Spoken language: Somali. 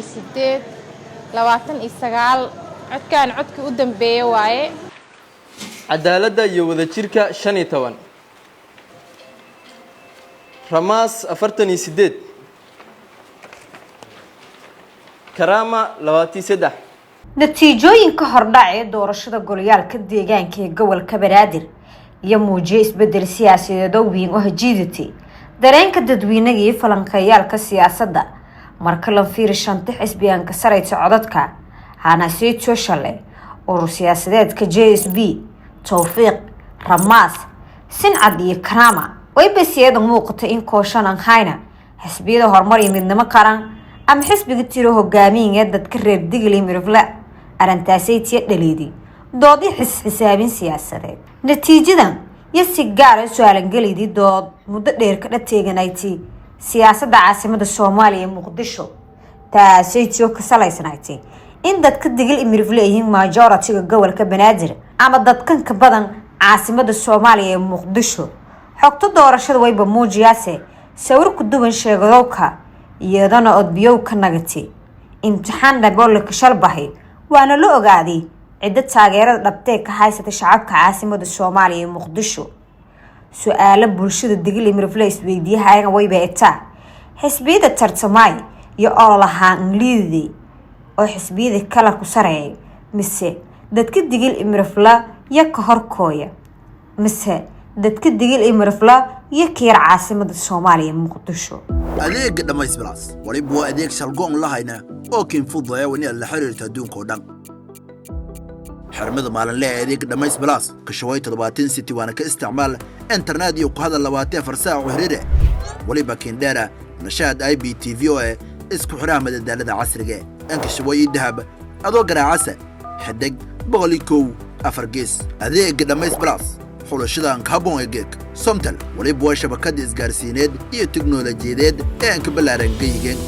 sideed 29 codkaan codkii u dambeeyay waaye cadaaladda iyo wadajirka 15 Ramaas 48 Karama 23 natiijooyinka hordhac ee doorashada golyaalka deegaanka ee gobolka Banaadir iyo muujiyay isbedel siyaasadeed oo weyn oo hajiidati dareenka dadweynaha iyo falanqeeyalka siyaasadda marka la fiiriyo shanta xisbiyanka sareysa codadka hana si social oo siyaasadeedka JSB Tawfiiq Ramaas Sincad iyo Karama way basiyada muuqata in kooshan aan hayna xisbiyada horumar iyo midnimo qaran ama xisbiga tiro hogaamiye dadka reer Digli Mirfla arintaasaytiya dhaliidi doodi xisaabin siyaasadeed natiijadan si gaar ah su'aalan galidi dood muddo dheer ka dhateeganayti siyaasadda caasimada Soomaaliya Muqdisho taasaytiyo ka salaysanayti in dadka Digli Mirfla yihiin majority-ga gobolka Banaadir ama dadkan ka badan caasimada Soomaaliya Muqdisho xogta doorashada wayba muujiyaase sawir ku duwan sheegadowka iyadana odbiyow ka nagati imtixaan dhagool ka shalbahay waana la ogaaday cid taageerada dhabtay ka haysata shacabka caasimada Soomaaliya Muqdisho su'aalo bulshada Digli Mirfla isweydiiyay wayba eta xisbiyada tartamay iyo ololahaan liiday oo xisbiyada kala ku sareeyay mise dadka Digli Mirfla ya ka horkooya mise dadka Digli Mirfla ya kiir caasimada Soomaaliya Muqdisho adeeg dhamays balaas waliba adeeg shalgoon lahayna oo keen fududeeya in la xiriirto adduunka oo dhan xarmada maalinle adeeg dhamays balaas ka shaway 70 city waana ka isticmaal internet iyo ku hadal 24 saac xiriir waliba keen dheera nashaad IPTV oo isku xiraha madadaalada casriga ah ka shaway dahab adoo garaacasa xadig boqolikow afargees adeeg dhamays balaas xulashadaan kaabon egeek somtal waliba waa shabakad isgaarsiineed iyo tiknoolajiyadeed ee aan ka balaaran geeyeen